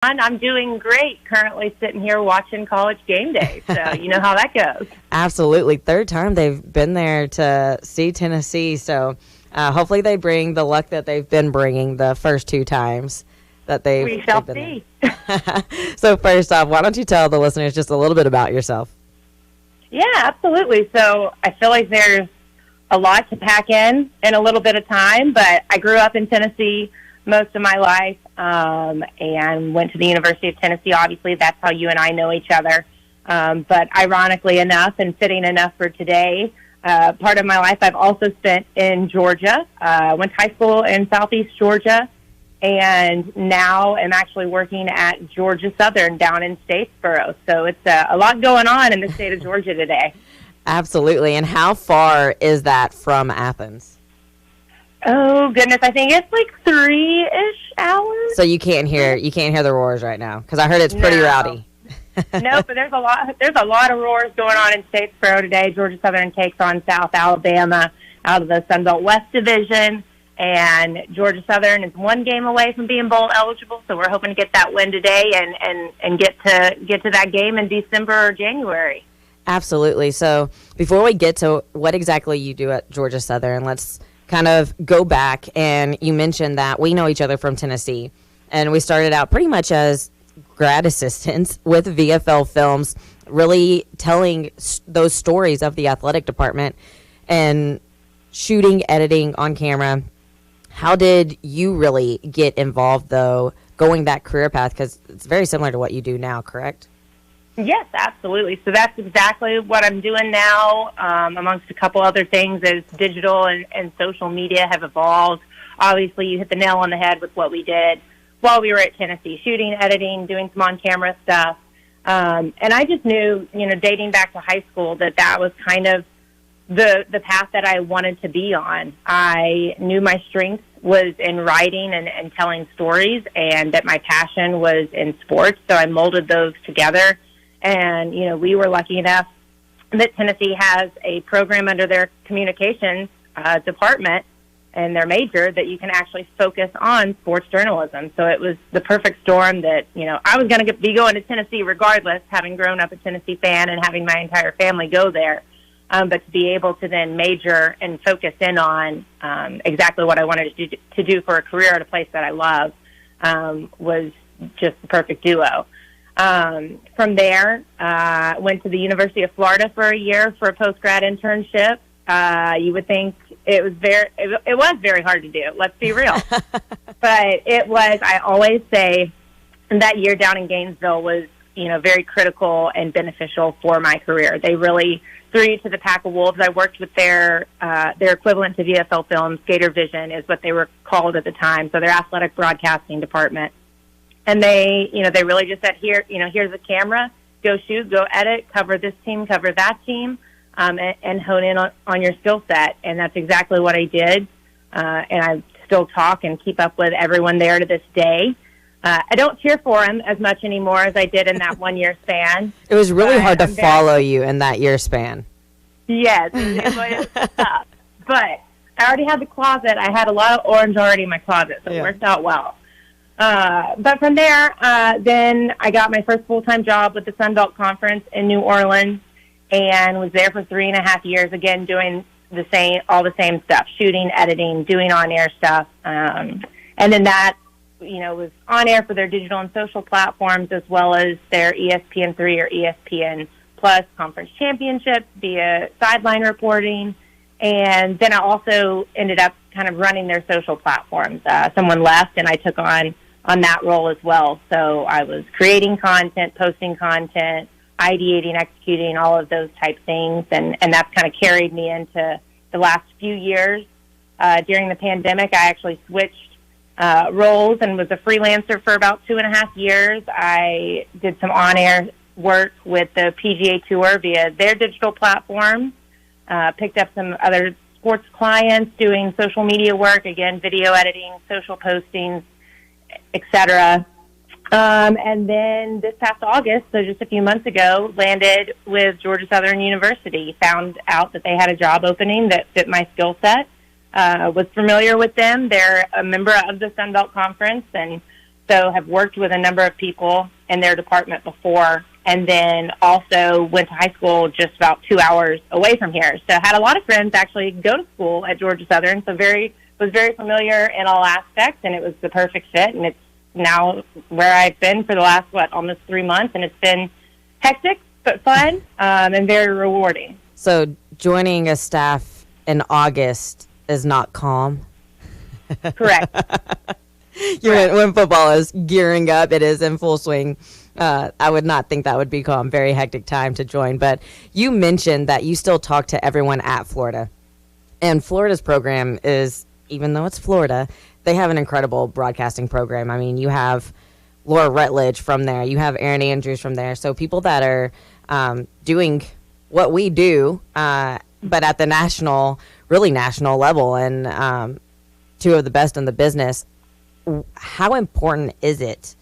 I'm doing great. Currently sitting here watching College Game Day, so you know how that goes. Absolutely. Third time they've been there to see Tennessee, so hopefully they bring the luck that they've been bringing the first two times that We shall they've been see. there. So first off, why don't you tell the listeners just a little bit about yourself? Yeah, absolutely. So I feel like there's a lot to pack in a little bit of time, but I grew up in Tennessee most of my life and went to the University of Tennessee. Obviously, that's how you and I know each other. But ironically enough and fitting enough for today, part of my life I've also spent in Georgia. Went to high school in Southeast Georgia, and now I'm actually working at Georgia Southern down in Statesboro. So it's a lot going on in the state of Georgia today. Absolutely. And how far is that from Athens? Oh goodness, I think it's like 3-ish hours. So you can't hear the roars right now because I heard it's pretty rowdy. No, but there's a lot of roars going on in Statesboro today. Georgia Southern takes on South Alabama out of the Sun Belt West Division, and Georgia Southern is one game away from being bowl eligible. So we're hoping to get that win today and get to that game in December or January. Absolutely. So before we get to what exactly you do at Georgia Southern, let's kind of go back. And you mentioned that we know each other from Tennessee, and we started out pretty much as grad assistants with VFL Films, really telling those stories of the athletic department and shooting, editing on camera. How did you really get involved, though, going that career path? Because it's very similar to what you do now, correct? Yes, absolutely. So that's exactly what I'm doing now, amongst a couple other things as digital and social media have evolved. Obviously, you hit the nail on the head with what we did while we were at Tennessee, shooting, editing, doing some on-camera stuff. And I just knew, dating back to high school, that was kind of the path that I wanted to be on. I knew my strength was in writing and telling stories, and that my passion was in sports, so I molded those together. And, we were lucky enough that Tennessee has a program under their communications department and their major that you can actually focus on sports journalism. So it was the perfect storm that, I was going to be going to Tennessee regardless, having grown up a Tennessee fan and having my entire family go there. But to be able to then major and focus in on exactly what I wanted to do for a career at a place that I love was just the perfect duo. From there, went to the University of Florida for a year for a post-grad internship. You would think it was very hard to do, let's be real. But it was, I always say, that year down in Gainesville was, very critical and beneficial for my career. They really threw you to the pack of wolves. I worked with their equivalent to VFL Films, Gator Vision is what they were called at the time, so their athletic broadcasting department. And they really just said, here's a camera, go shoot, go edit, cover this team, cover that team, and hone in on your skill set. And that's exactly what I did. And I still talk and keep up with everyone there to this day. I don't cheer for them as much anymore as I did in that 1 year span. It was really hard to follow you in that year span. Yes, it was tough. But I already had the closet. I had a lot of orange already in my closet, so it worked out well. But from there, then I got my first full-time job with the Sun Belt Conference in New Orleans and was there for 3.5 years, again, doing all the same stuff, shooting, editing, doing on-air stuff. And then that, was on air for their digital and social platforms as well as their ESPN3 or ESPN Plus conference championships via sideline reporting. And then I also ended up kind of running their social platforms. Someone left, and I took on that role as well. So I was creating content, posting content, ideating, executing, all of those type things, and that's kind of carried me into the last few years. During the pandemic, I actually switched roles and was a freelancer for about 2.5 years. I did some on-air work with the PGA Tour via their digital platform, picked up some other sports clients doing social media work, again, video editing, social postings, etc. And then this past August, so just a few months ago, landed with Georgia Southern University, found out that they had a job opening that fit my skill set, was familiar with them. They're a member of the Sun Belt Conference and So have worked with a number of people in their department before, and then also went to high school just about 2 hours away from here. So had a lot of friends actually go to school at Georgia Southern, so was very familiar in all aspects, and it was the perfect fit. And it's now where I've been for the last, almost 3 months, and it's been hectic but fun, and very rewarding. So joining a staff in August is not calm? Correct. When football is gearing up, it is in full swing. I would not think that would be calm. Very hectic time to join. But you mentioned that you still talk to everyone at Florida. And Florida's program is, even though it's Florida, they have an incredible broadcasting program. I mean, you have Laura Rutledge from there. You have Aaron Andrews from there. So people that are doing what we do, but at the really national level, and two of the best in the business. How important is it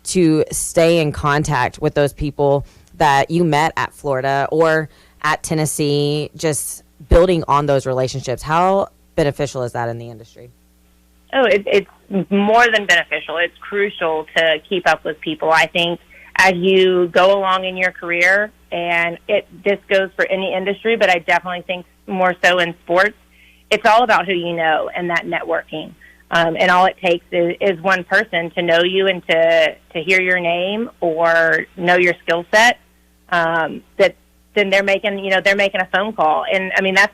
to stay in contact with those people that you met at Florida or at Tennessee, just building on those relationships? How beneficial is that in the industry? Oh, it's more than beneficial. It's crucial to keep up with people. I think as you go along in your career, and this goes for any industry, but I definitely think more so in sports, it's all about who you know and that networking. And all it takes is one person to know you and to hear your name or know your skill set. That then they're making a phone call, and I mean that's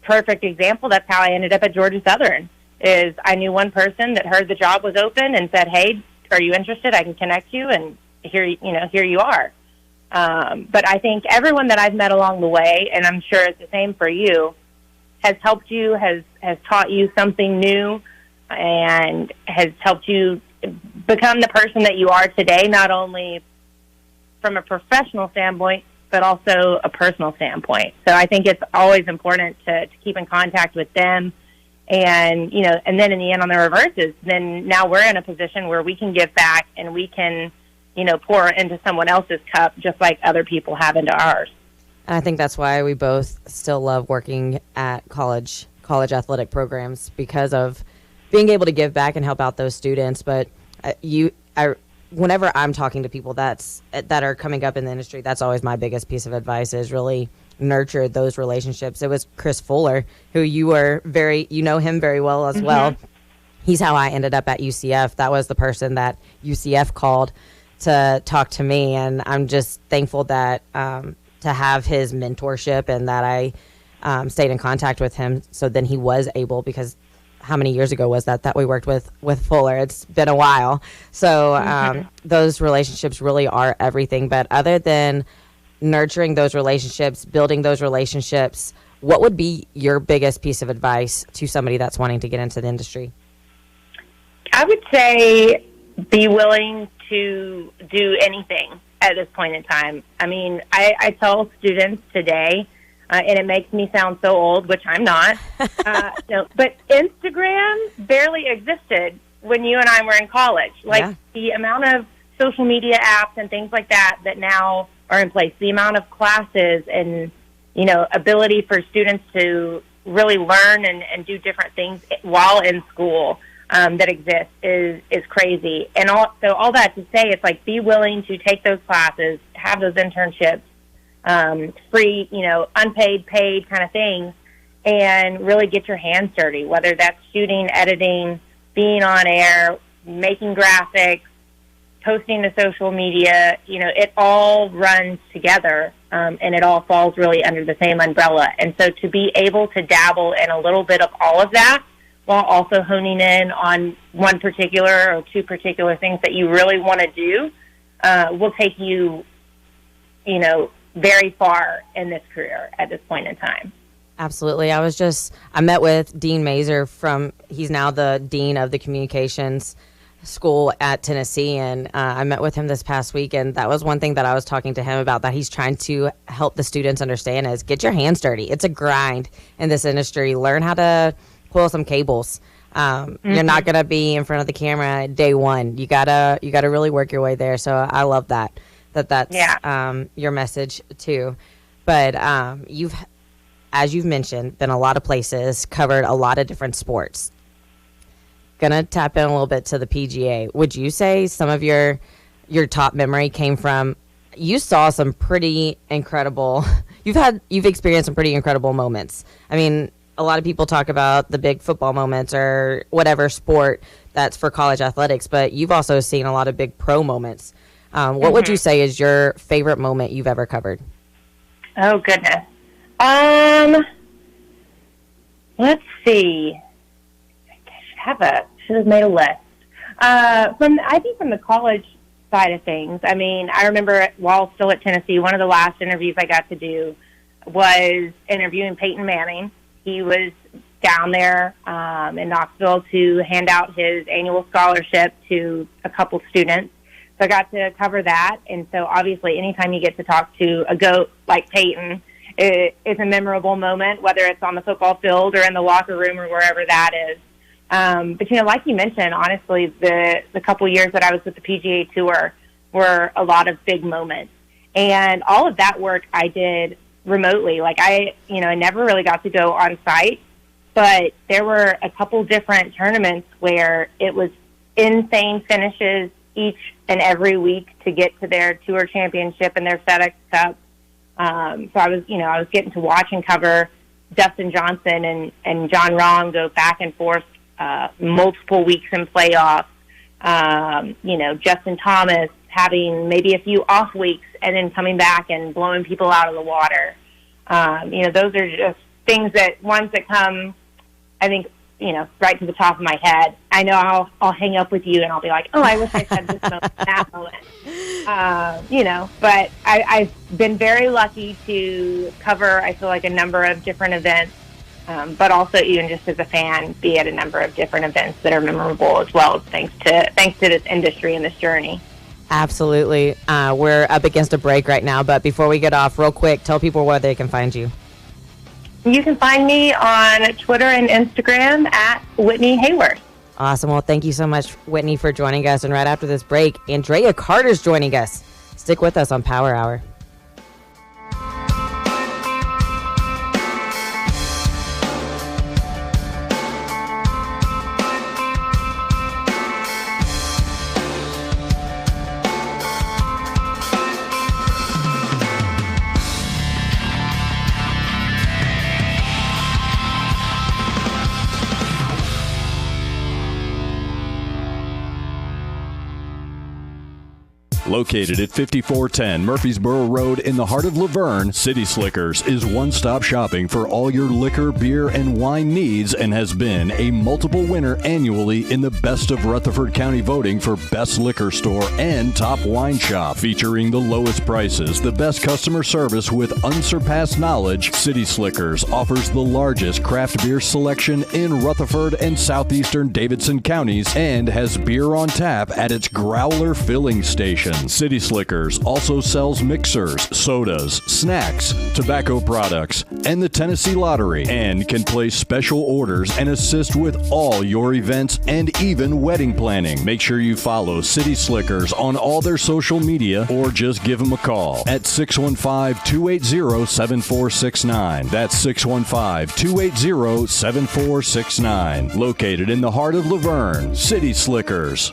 perfect example. That's how I ended up at Georgia Southern. Is I knew one person that heard the job was open and said, "Hey, are you interested? I can connect you." And here you are. But I think everyone that I've met along the way, and I'm sure it's the same for you, has helped you, has taught you something new, and has helped you become the person that you are today, not only from a professional standpoint, but also a personal standpoint. So I think it's always important to keep in contact with them. And, and then in the end on the reverses, then now we're in a position where we can give back and we can, pour into someone else's cup just like other people have into ours. And I think that's why we both still love working at college athletic programs, because of being able to give back and help out those students. But whenever I'm talking to people that are coming up in the industry, that's always my biggest piece of advice, is really nurture those relationships. It was Chris Fuller, who you know him very well as well. He's how I ended up at UCF. That was the person that UCF called to talk to me, and I'm just thankful that to have his mentorship and that I stayed in contact with him. So then he was able, because how many years ago was that we worked with Fuller? It's been a while. So those relationships really are everything. But other than nurturing those relationships, building those relationships, what would be your biggest piece of advice to somebody that's wanting to get into the industry? I would say be willing to do anything at this point in time. I mean, I tell students today, and it makes me sound so old, which I'm not, but Instagram barely existed when you and I were in college. The amount of social media apps and things like that now are in place, the amount of classes and, ability for students to really learn and do different things while in school that exists is crazy. And all that to say, it's like, be willing to take those classes, have those internships, free, unpaid, paid kind of things, and really get your hands dirty, whether that's shooting, editing, being on air, making graphics, posting to social media. It all runs together, and it all falls really under the same umbrella. And so to be able to dabble in a little bit of all of that while also honing in on one particular or two particular things that you really want to do will take you, very far in this career at this point in time. Absolutely. I met with Dean Mazer he's now the Dean of the Communications School at Tennessee, and I met with him this past week, and that was one thing that I was talking to him about, that he's trying to help the students understand, is get your hands dirty. It's a grind in this industry. Learn how to pull some cables. You're not going to be in front of the camera day one. You gotta really work your way there. So I love that's your message too. But as you've mentioned, been a lot of places, covered a lot of different sports. gonna tap in a little bit to the PGA. Would you say some of your top memory came from, you saw some pretty incredible, you've experienced some pretty incredible moments. I mean, a lot of people talk about the big football moments or whatever sport that's for college athletics, but you've also seen a lot of big pro moments. What would you say is your favorite moment you've ever covered? Oh, goodness. Let's see. I should have made a list. I think from the college side of things, I mean, I remember while still at Tennessee, one of the last interviews I got to do was interviewing Peyton Manning. He was down there in Knoxville to hand out his annual scholarship to a couple students. So I got to cover that. And so obviously anytime you get to talk to a GOAT like Peyton, it's a memorable moment, whether it's on the football field or in the locker room or wherever that is. But, like you mentioned, honestly, the couple years that I was with the PGA Tour were a lot of big moments. And all of that work I did remotely. Like I never really got to go on site, but there were a couple different tournaments where it was insane finishes each and every week to get to their tour championship and their FedEx Cup. So I was getting to watch and cover Dustin Johnson and John Rahm go back and forth multiple weeks in playoffs. Justin Thomas having maybe a few off weeks and then coming back and blowing people out of the water. Those are just things ones that come, I think, right to the top of my head. I know I'll hang up with you and I'll be like, oh, I wish I said this moment, that moment. But I've been very lucky to cover, I feel like, a number of different events, but also even just as a fan, be at a number of different events that are memorable as well, thanks to this industry and this journey. Absolutely. We're up against a break right now, but before we get off, real quick, tell people where they can find you. You can find me on Twitter and Instagram at Whitney Hayworth. Awesome. Well, thank you so much, Whitney, for joining us. And right after this break, Andrea Carter's joining us. Stick with us on Power Hour. Located at 5410 Murfreesboro Road in the heart of Laverne, City Slickers is one-stop shopping for all your liquor, beer, and wine needs and has been a multiple winner annually in the Best of Rutherford County voting for Best Liquor Store and Top Wine Shop. Featuring the lowest prices, the best customer service with unsurpassed knowledge, City Slickers offers the largest craft beer selection in Rutherford and southeastern Davidson counties and has beer on tap at its Growler filling station. City Slickers also sells mixers, sodas, snacks, tobacco products, and the Tennessee Lottery, and can place special orders and assist with all your events and even wedding planning. Make sure you follow City Slickers on all their social media or just give them a call at 615-280-7469. That's 615-280-7469. Located in the heart of Laverne, City Slickers.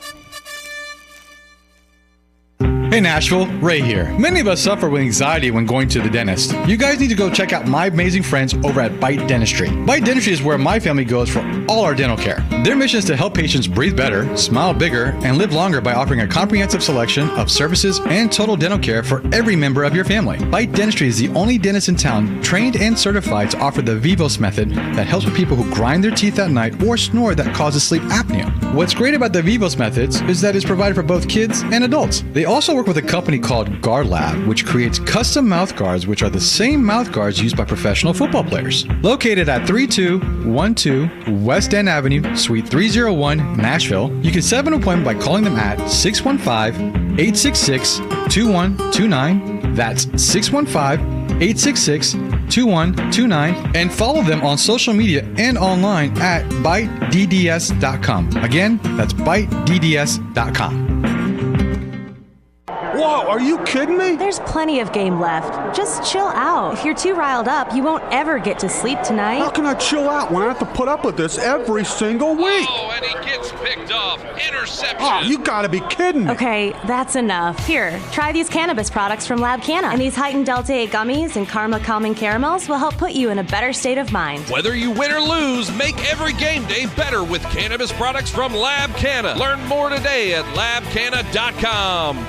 Hey Nashville, Ray here. Many of us suffer with anxiety when going to the dentist. You guys need to go check out my amazing friends over at Bite Dentistry. Bite Dentistry is where my family goes for all our dental care. Their mission is to help patients breathe better, smile bigger, and live longer by offering a comprehensive selection of services and total dental care for every member of your family. Bite Dentistry is the only dentist in town trained and certified to offer the Vivos method that helps with people who grind their teeth at night or snore that causes sleep apnea. What's great about the Vivos methods is that it's provided for both kids and adults. They also work with a company called Guard Lab, which creates custom mouth guards, which are the same mouth guards used by professional football players. Located at 3212 West End Avenue, Suite 301, Nashville, you can set up an appointment by calling them at 615-866-2129. That's 615-866-2129, and follow them on social media and online at bitedds.com. Again, that's bitedds.com. Whoa, are you kidding me? There's plenty of game left. Just chill out. If you're too riled up, you won't ever get to sleep tonight. How can I chill out when I have to put up with this every single week? Oh, and he gets picked off. Interception. Oh, you gotta be kidding me. Okay, that's enough. Here, try these cannabis products from Lab Canna. And these heightened Delta 8 gummies and Karma Calming Caramels will help put you in a better state of mind. Whether you win or lose, make every game day better with cannabis products from Lab Canna. Learn more today at labcanna.com.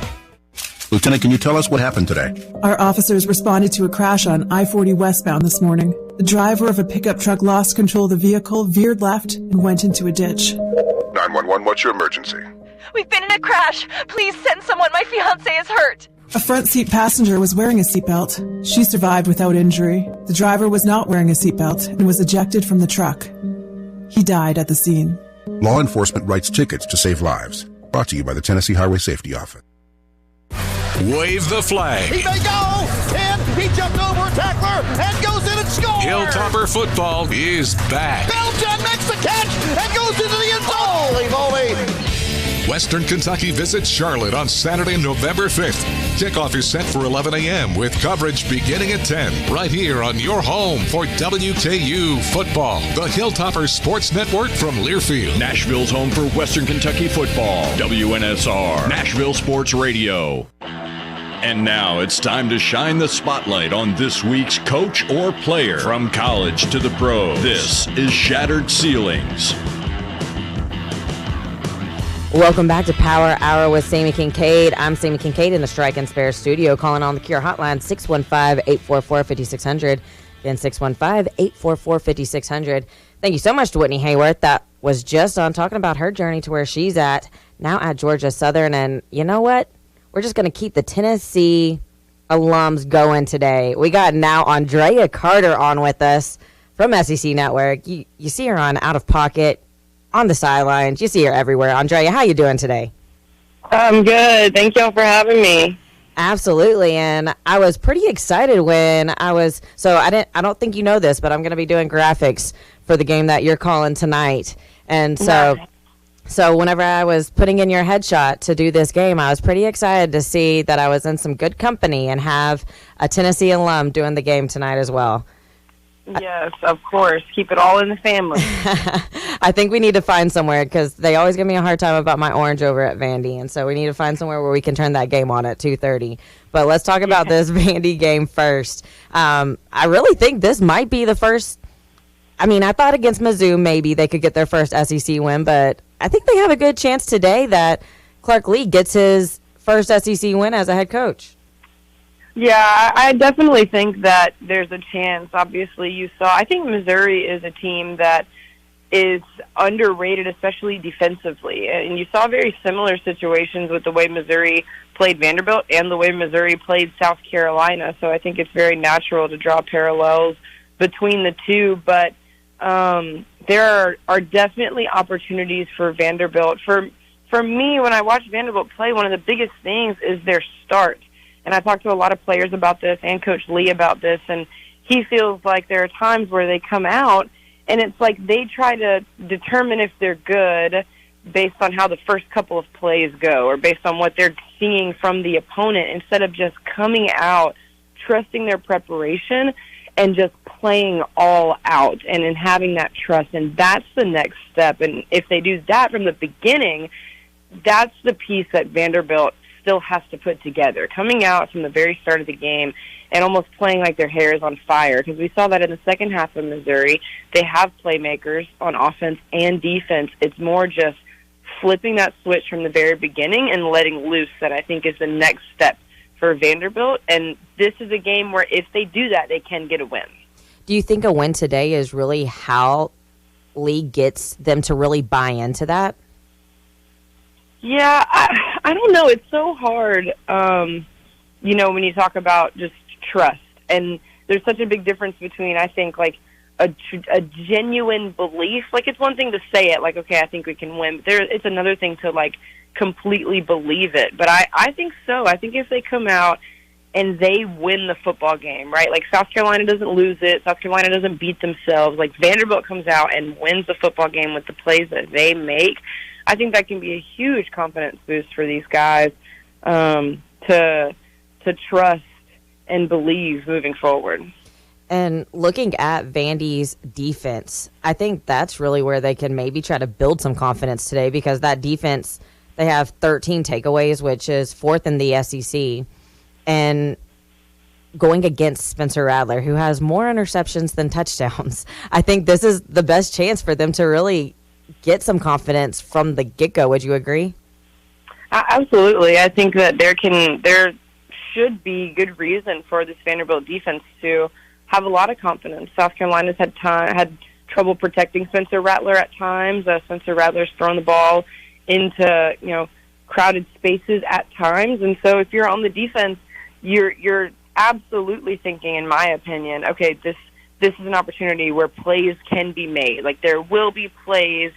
Lieutenant, can you tell us what happened today? Our officers responded to a crash on I-40 westbound this morning. The driver of a pickup truck lost control of the vehicle, veered left, and went into a ditch. 911, what's your emergency? We've been in a crash. Please send someone. My fiance is hurt. A front seat passenger was wearing a seatbelt. She survived without injury. The driver was not wearing a seatbelt and was ejected from the truck. He died at the scene. Law enforcement writes tickets to save lives. Brought to you by the Tennessee Highway Safety Office. Wave the flag. He may go, and he jumped over a tackler and goes in and scores. Hilltopper football is back. Belgian makes the catch and goes into the end zone. Holy moly. Western Kentucky visits Charlotte on Saturday, November 5th. Kickoff is set for 11 a.m. with coverage beginning at 10, right here on your home for WKU football. The Hilltopper Sports Network from Learfield. Nashville's home for Western Kentucky football. WNSR, Nashville Sports Radio. And now it's time to shine the spotlight on this week's coach or player. From college to the pros, this is Shattered Ceilings. Welcome back to Power Hour with Sami Kincaid. I'm Sami Kincaid in the Strike and Spare studio, calling on the Cure Hotline, 615-844-5600. Again, 615-844-5600. Thank you so much to Whitney Hayworth. That was just on talking about her journey to where she's at, now at Georgia Southern. And you know what? We're just going to keep the Tennessee alums going today. We got now Andrea Carter on with us from SEC Network. You see her on Out of Pocket, on the sidelines. You see her everywhere. Andrea, how you doing today? I'm good. Thank y'all for having me. Absolutely. And I was pretty excited when I don't think you know this, but I'm going to be doing graphics for the game that you're calling tonight. And so whenever I was putting in your headshot to do this game, I was pretty excited to see that I was in some good company and have a Tennessee alum doing the game tonight as well. Yes, of course. Keep it all in the family. I think we need to find somewhere because they always give me a hard time about my orange over at Vandy, and so we need to find somewhere where we can turn that game on at 2:30. But let's talk about this Vandy game first. I really think this might be the first. I mean, I thought against Mizzou maybe they could get their first SEC win, but I think they have a good chance today that Clark Lee gets his first SEC win as a head coach. Yeah, I definitely think that there's a chance. Obviously, I think Missouri is a team that is underrated, especially defensively. And you saw very similar situations with the way Missouri played Vanderbilt and the way Missouri played South Carolina. So I think it's very natural to draw parallels between the two. But there are definitely opportunities for Vanderbilt. For me, when I watch Vanderbilt play, one of the biggest things is their start. And I talked to a lot of players about this and Coach Lee about this, and he feels like there are times where they come out and it's like they try to determine if they're good based on how the first couple of plays go or based on what they're seeing from the opponent instead of just coming out, trusting their preparation, and just playing all out and in having that trust. And that's the next step. And if they do that from the beginning, that's the piece that Vanderbilt still has to put together, coming out from the very start of the game and almost playing like their hair is on fire, because we saw that in the second half of Missouri. They have playmakers on offense and defense. It's more just flipping that switch from the very beginning and letting loose that I think is the next step for Vanderbilt. And this is a game where if they do that, they can get a win. Do you think a win today is really how Lee gets them to really buy into that? Yeah, I don't know. It's so hard, when you talk about just trust. And there's such a big difference between, I think, like, a genuine belief. Like, it's one thing to say it, like, okay, I think we can win. But it's another thing to, like, completely believe it. But I think so. I think if they come out and they win the football game, right? Like, South Carolina doesn't lose it. South Carolina doesn't beat themselves. Like, Vanderbilt comes out and wins the football game with the plays that they make. I think that can be a huge confidence boost for these guys to to trust and believe moving forward. And looking at Vandy's defense, I think that's really where they can maybe try to build some confidence today, because that defense, they have 13 takeaways, which is fourth in the SEC. And going against Spencer Rattler, who has more interceptions than touchdowns, I think this is the best chance for them to really get some confidence from the get-go. Would you agree? Absolutely. I think that there should be good reason for this Vanderbilt defense to have a lot of confidence. South Carolina's had trouble protecting Spencer Rattler at times. Spencer Rattler's thrown the ball into crowded spaces at times, and so if you're on the defense, you're absolutely thinking, in my opinion, okay, this is an opportunity where plays can be made. Like, there will be plays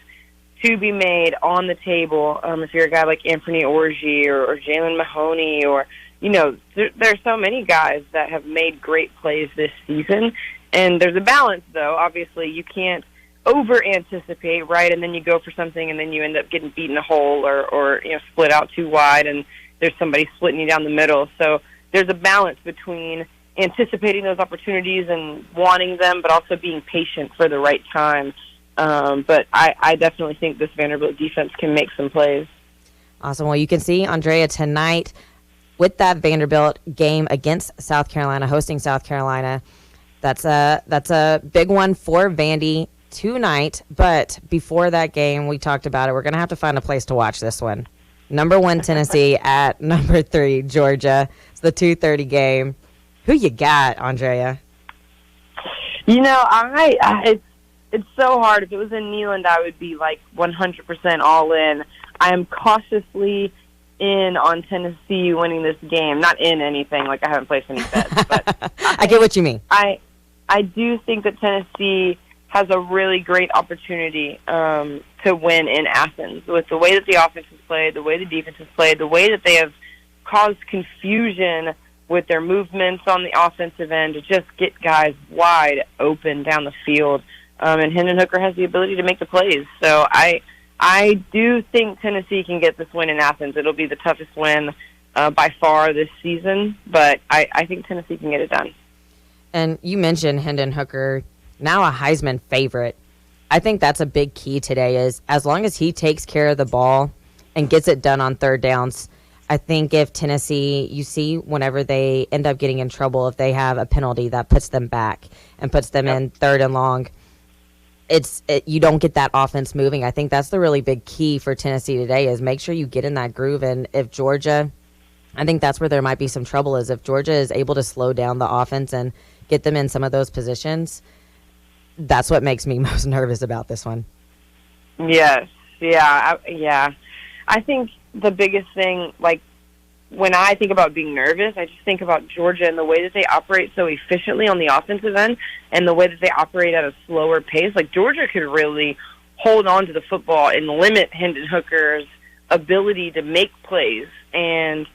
to be made on the table. If you're a guy like Anthony Orji or Jalen Mahoney, or there's so many guys that have made great plays this season, and there's a balance, though. Obviously, you can't over-anticipate, right, and then you go for something and then you end up getting beaten a hole or split out too wide and there's somebody splitting you down the middle. So there's a balance between anticipating those opportunities and wanting them, but also being patient for the right time. But I definitely think this Vanderbilt defense can make some plays. Awesome. Well, you can see Andrea tonight with that Vanderbilt game against South Carolina, hosting South Carolina. That's a big one for Vandy tonight. But before that game, we talked about it. We're going to have to find a place to watch this one. Number 1 Tennessee at number 3 Georgia. It's the 2:30 game. Who you got, Andrea? It's so hard. If it was in Neyland, I would be like 100% all in. I am cautiously in on Tennessee winning this game. Not in anything, like I haven't placed any bets. But I get what you mean. I do think that Tennessee has a really great opportunity to win in Athens with the way that the offense has played, the way the defense has played, the way that they have caused confusion with their movements on the offensive end to just get guys wide open down the field. And Hendon Hooker has the ability to make the plays. So I do think Tennessee can get this win in Athens. It'll be the toughest win by far this season, but I think Tennessee can get it done. And you mentioned Hendon Hooker, now a Heisman favorite. I think that's a big key today, is as long as he takes care of the ball and gets it done on third downs. I think if Tennessee, you see whenever they end up getting in trouble, if they have a penalty that puts them back and puts them in third and long, you don't get that offense moving. I think that's the really big key for Tennessee today, is make sure you get in that groove. And if Georgia, I think that's where there might be some trouble, is if Georgia is able to slow down the offense and get them in some of those positions, that's what makes me most nervous about this one. Yes. Yeah. I think the biggest thing, like, when I think about being nervous, I just think about Georgia and the way that they operate so efficiently on the offensive end and the way that they operate at a slower pace. Like, Georgia could really hold on to the football and limit Hendon Hooker's ability to make plays and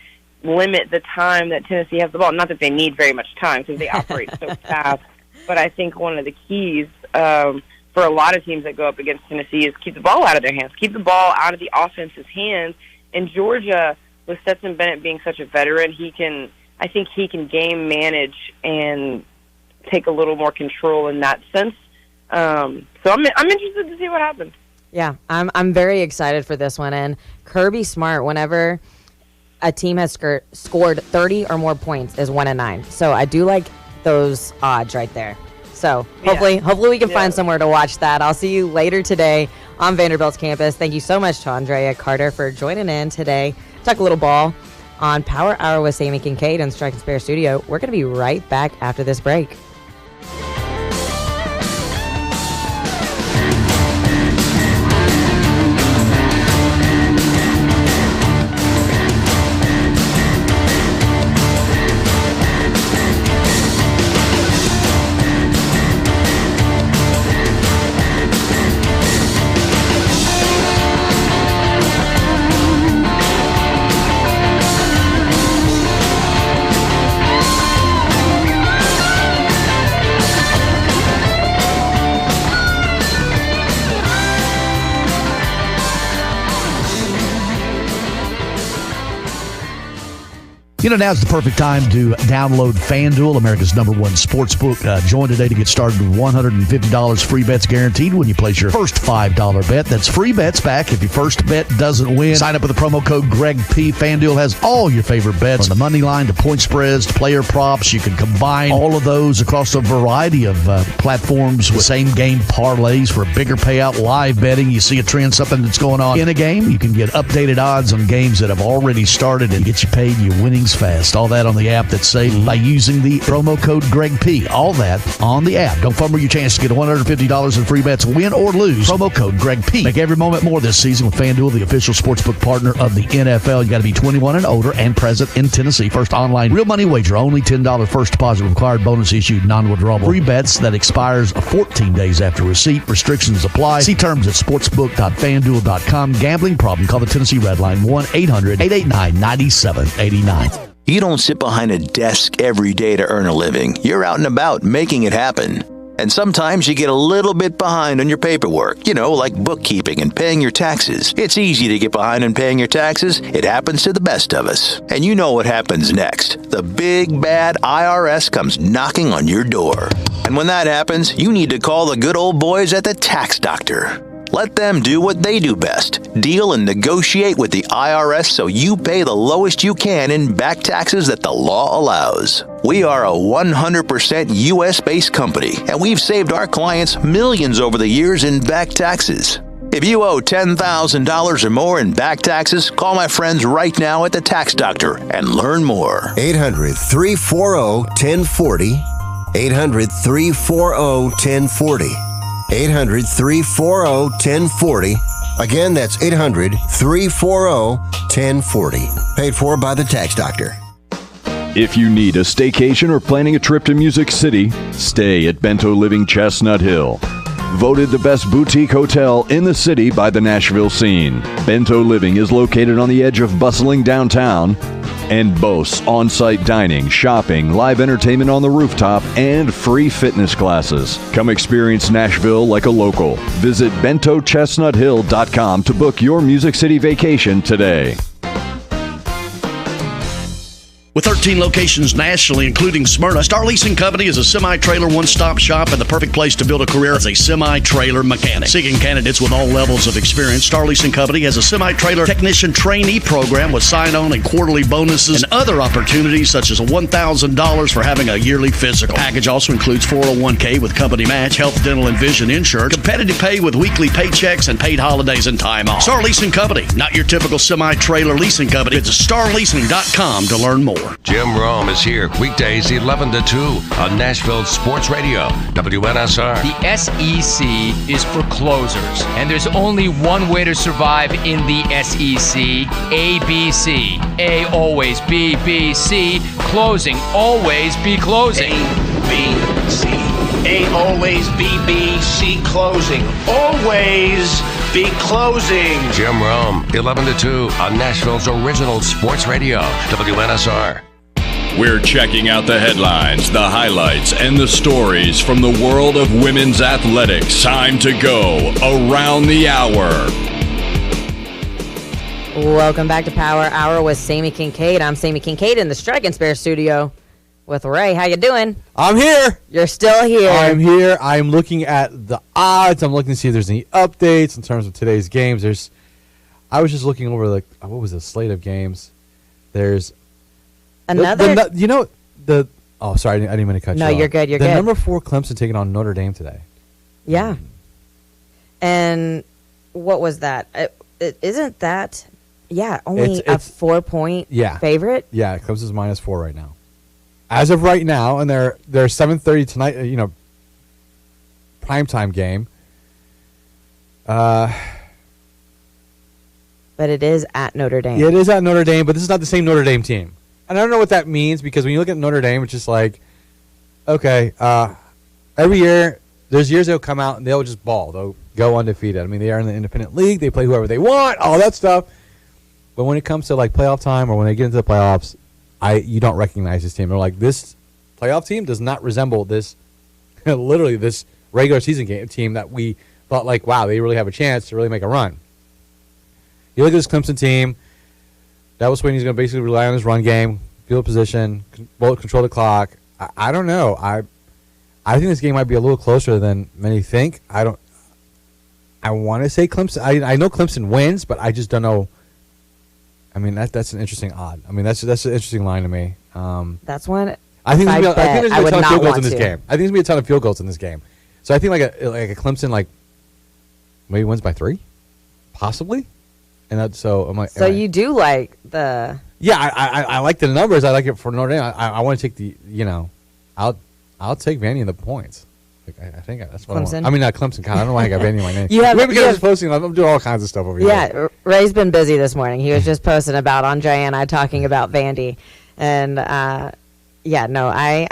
limit the time that Tennessee has the ball. Not that they need very much time because they operate so fast, but I think one of the keys for a lot of teams that go up against Tennessee is keep the ball out of their hands, keep the ball out of the offense's hands. And Georgia, with Stetson Bennett being such a veteran, I think he can game manage and take a little more control in that sense. So I'm interested to see what happens. Yeah, I'm very excited for this one. And Kirby Smart, whenever a team has scored 30 or more points, is 1-9. So I do like those odds right there. So hopefully we can find somewhere to watch that. I'll see you later today on Vanderbilt's campus. Thank you so much to Andrea Carter for joining in today. Talk a little ball on Power Hour with Sami Kincaid in Strike and Spare Studio. We're going to be right back after this break. Now's the perfect time to download FanDuel, America's #1 sports book. Join today to get started with $150 free bets guaranteed when you place your first $5 bet. That's free bets back if your first bet doesn't win. Sign up with the promo code GregP. FanDuel has all your favorite bets, from the money line to point spreads to player props. You can combine all of those across a variety of platforms with same-game parlays for a bigger payout. Live betting, you see a trend, something that's going on in a game, you can get updated odds on games that have already started and get you paid your winnings fast. All that on the app that's safe by using the promo code GregP. All that on the app. Don't fumble your chance to get $150 in free bets, win or lose. Promo code GregP. Make every moment more this season with FanDuel, the official sportsbook partner of the NFL. You got to be 21 and older and present in Tennessee. First online real money wager. Only $10 first deposit required. Bonus issued non-withdrawable. Free bets that expires 14 days after receipt. Restrictions apply. See terms at sportsbook.fanduel.com. Gambling problem? Call the Tennessee Red Line 1-800-889-9789. You don't sit behind a desk every day to earn a living. You're out and about making it happen. And sometimes you get a little bit behind on your paperwork, like bookkeeping and paying your taxes. It's easy to get behind on paying your taxes. It happens to the best of us. And you know what happens next. The big, bad IRS comes knocking on your door. And when that happens, you need to call the good old boys at the Tax Doctor. Let them do what they do best. Deal and negotiate with the IRS so you pay the lowest you can in back taxes that the law allows. We are a 100% U.S.-based company, and we've saved our clients millions over the years in back taxes. If you owe $10,000 or more in back taxes, call my friends right now at the Tax Doctor and learn more. 800-340-1040. 800-340-1040. 800-340-1040. Again, that's 800-340-1040. Paid for by the Tax Doctor. If you need a staycation or planning a trip to Music City, stay at Bento Living Chestnut Hill. Voted the best boutique hotel in the city by the Nashville Scene. Bento Living is located on the edge of bustling downtown and boasts on-site dining, shopping, live entertainment on the rooftop, and free fitness classes. Come experience Nashville like a local. Visit bentochestnuthill.com to book your Music City vacation today. With 13 locations nationally, including Smyrna, Star Leasing Company is a semi-trailer one-stop shop and the perfect place to build a career as a semi-trailer mechanic. Seeking candidates with all levels of experience, Star Leasing Company has a semi-trailer technician trainee program with sign-on and quarterly bonuses and other opportunities such as $1,000 for having a yearly physical. The package also includes 401k with company match, health, dental, and vision insurance, competitive pay with weekly paychecks, and paid holidays and time off. Star Leasing Company, not your typical semi-trailer leasing company. Visit starleasing.com to learn more. Jim Rome is here weekdays 11 to 2 on Nashville Sports Radio, WNSR. The SEC is for closers, and there's only one way to survive in the SEC, ABC. A always, B, B, C, closing, always be closing. A, B, C. A always, B, B, C, closing. Always be closing. Jim Rome, 11 to 2 on Nashville's original sports radio, WNSR. We're checking out the headlines, the highlights, and the stories from the world of women's athletics. Time to go around the hour. Welcome back to Power Hour with Sami Kincaid. I'm Sami Kincaid in the Strike and Spare studio with Ray. How you doing? I'm here. You're still here. I'm here. I'm looking at the odds. I'm looking to see if there's any updates in terms of today's games. I was just looking over what was the slate of games. There's another. Oh, sorry, I didn't mean to cut you off. No, you're good. You're good. The number 4 Clemson taking on Notre Dame today. Yeah. And what was that? Isn't that? Yeah, only a 4-point favorite. Yeah, Clemson's -4 right now. As of right now, and they're 7:30 tonight. Primetime game. But it is at Notre Dame. Yeah, it is at Notre Dame, but this is not the same Notre Dame team. And I don't know what that means, because when you look at Notre Dame, it's just like, okay, every year, there's years they'll come out and they'll just ball. They'll go undefeated. I mean, they are in the independent league. They play whoever they want, all that stuff. But when it comes to like playoff time or when they get into the playoffs, you don't recognize this team. They're like, this playoff team does not resemble this, literally this regular season team that we thought like, wow, they really have a chance to really make a run. You look at this Clemson team, Dabo Swinney's going to basically rely on his run game. field position, control the clock. I don't know. I think this game might be a little closer than many think. I want to say Clemson. I know Clemson wins, but I just don't know. I mean, that's an interesting odd. I mean, that's an interesting line to me. That's one. I think there's going to be a ton of field goals in this game. I think there's going to be a ton of field goals in this game. So I think like a Clemson maybe wins by 3, possibly. And that's so. You do like the. Yeah, I like the numbers. I like it for Notre Dame. I want to take the I'll take Vandy in the points. I think that's what Clemson? I want. I mean, not Clemson. God, I don't know why I got Vandy in my name. I'm posting. I'm doing all kinds of stuff over here. Yeah, Ray's been busy this morning. He was just posting about Andre and I talking about Vandy, and I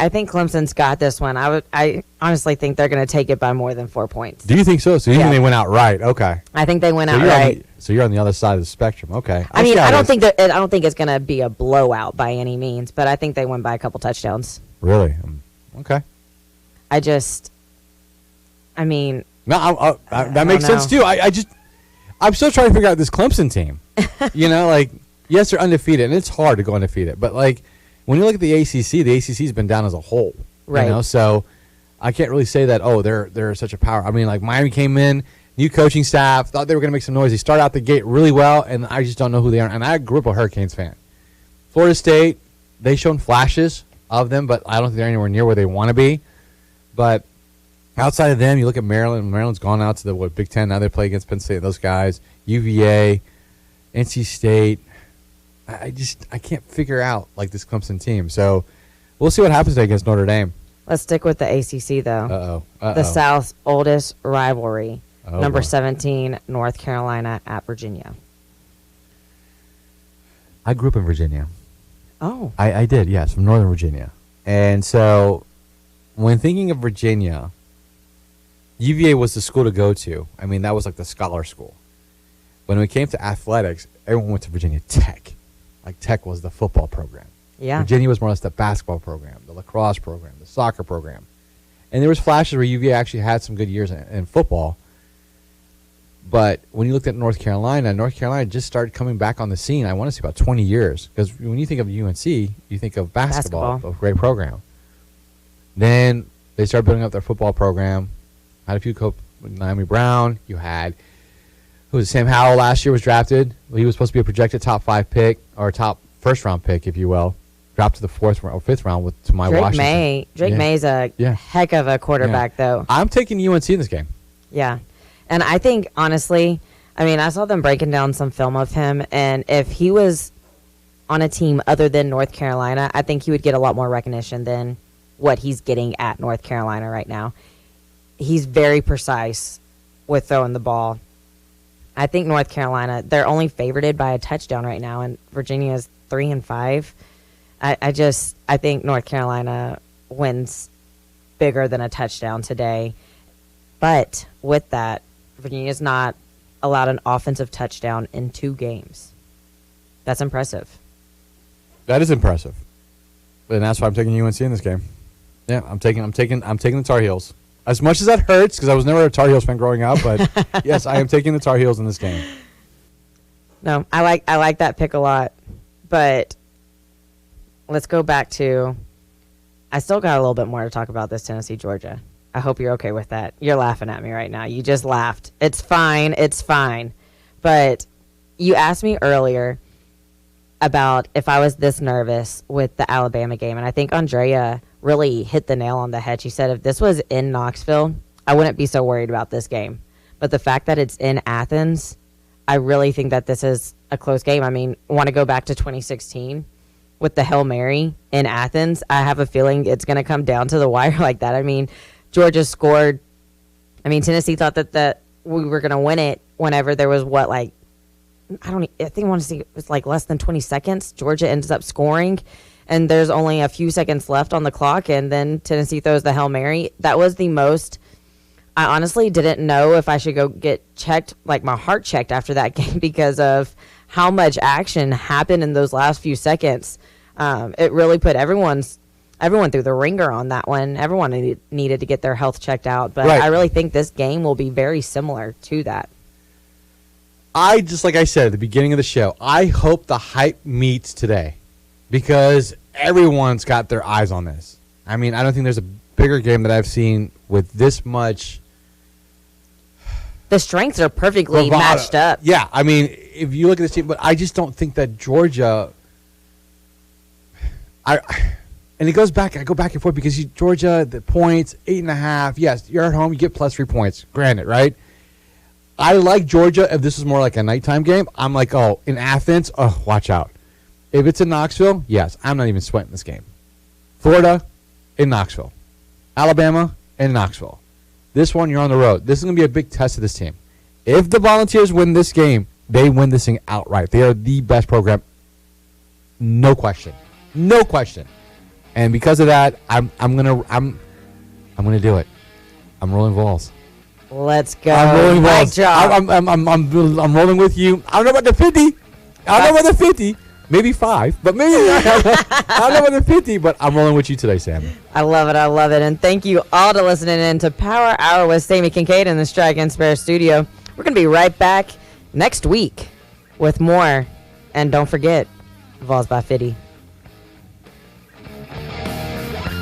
think Clemson's got this one. I honestly think they're going to take it by more than 4 points. Do you think so? So you think they went out right? Okay. I think they went out right. So you're on the other side of the spectrum. Okay. I don't think it's going to be a blowout by any means, but I think they win by a couple touchdowns. Really? Okay. No, that makes sense too. I'm still trying to figure out this Clemson team. Yes, they're undefeated, and it's hard to go undefeated. But when you look at the ACC's been down as a whole, right? So I can't really say that. Oh, they're such a power. I mean, Miami came in, new coaching staff, thought they were going to make some noise. They started out the gate really well, and I just don't know who they are. And I grew up a Hurricanes fan. Florida State, they shown flashes of them, but I don't think they're anywhere near where they want to be. But outside of them, you look at Maryland. Maryland's gone out to the Big Ten. Now they play against Penn State. Those guys, UVA, NC State. I can't figure out this Clemson team. So we'll see what happens today against Notre Dame. Let's stick with the ACC though. Uh-oh. The South's oldest rivalry. Number boy. 17, North Carolina at Virginia. I grew up in Virginia. Oh. I did, yes, from Northern Virginia. And so when thinking of Virginia, UVA was the school to go to. I mean, that was the scholar school. When it came to athletics, everyone went to Virginia Tech. Tech was the football program. Yeah. Virginia was more or less the basketball program, the lacrosse program, the soccer program. And there was flashes where UVA actually had some good years in football. But when you looked at North Carolina just started coming back on the scene, I want to say about 20 years. Because when you think of UNC, you think of basketball. A great program. Then they started building up their football program. Had a few Naomi Brown. You had, Sam Howell last year was drafted. Well, he was supposed to be a projected top 5 pick, or top first-round pick, if you will. Dropped to the 4th or 5th round to my Washington. Drake May's a heck of a quarterback, though. I'm taking UNC in this game. Yeah. And I think, honestly, I saw them breaking down some film of him, and if he was on a team other than North Carolina, I think he would get a lot more recognition than what he's getting at North Carolina right now. He's very precise with throwing the ball. I think North Carolina, they're only favorited by a touchdown right now, and Virginia is 3-5. I think North Carolina wins bigger than a touchdown today. But with that, Virginia's not allowed an offensive touchdown in 2 games. That's impressive. That is impressive. And that's why I'm taking UNC in this game. Yeah, I'm taking the Tar Heels. As much as that hurts, because I was never a Tar Heels fan growing up, but yes, I am taking the Tar Heels in this game. No, I like that pick a lot. But let's go back to, I still got a little bit more to talk about this Tennessee, Georgia. I hope you're okay with that. You're laughing at me right now. You just laughed. It's fine. It's fine. But you asked me earlier about if I was this nervous with the Alabama game. And I think Andrea really hit the nail on the head. She said if this was in Knoxville, I wouldn't be so worried about this game. But the fact that it's in Athens, I really think that this is a close game. Want to go back to 2016 with the Hail Mary in Athens? I have a feeling it's going to come down to the wire like that. Georgia scored. Tennessee thought that we were going to win it whenever there was I want to see it was less than 20 seconds. Georgia ends up scoring, and there's only a few seconds left on the clock, and then Tennessee throws the Hail Mary. That was the most. I honestly didn't know if I should go get checked, my heart checked after that game because of how much action happened in those last few seconds. It really put everyone through the ringer on that one. Everyone needed to get their health checked out. But right. I really think this game will be very similar to that. Like I said at the beginning of the show, I hope the hype meets today. Because everyone's got their eyes on this. I mean, I don't think there's a bigger game that I've seen with this much. The strengths are perfectly bravado. matched up. Yeah, I mean, if you look at this team, but I just don't think that Georgia. And it goes back. I go back and forth because Georgia, the points 8.5. Yes, you're at home. You get plus 3 points. Granted, right? I like Georgia. If this is more like a nighttime game, I'm like, oh, in Athens, oh, watch out. If it's in Knoxville, yes, I'm not even sweating this game. Florida, in Knoxville. Alabama, in Knoxville. This one, you're on the road. This is going to be a big test of this team. If the Volunteers win this game, they win this thing outright. They are the best program. No question. No question. And because of that, I'm gonna do it. I'm rolling balls. Let's go. I'm rolling My balls. job. I'm rolling with you. I don't know about the 50. I don't know about the 50. Maybe 5, but maybe I don't know about the 50. But I'm rolling with you today, Sam. I love it. I love it. And thank you all to listening in to Power Hour with Sami Kincaid in the Strike and Spare studio. We're gonna be right back next week with more. And don't forget, Vols by 50.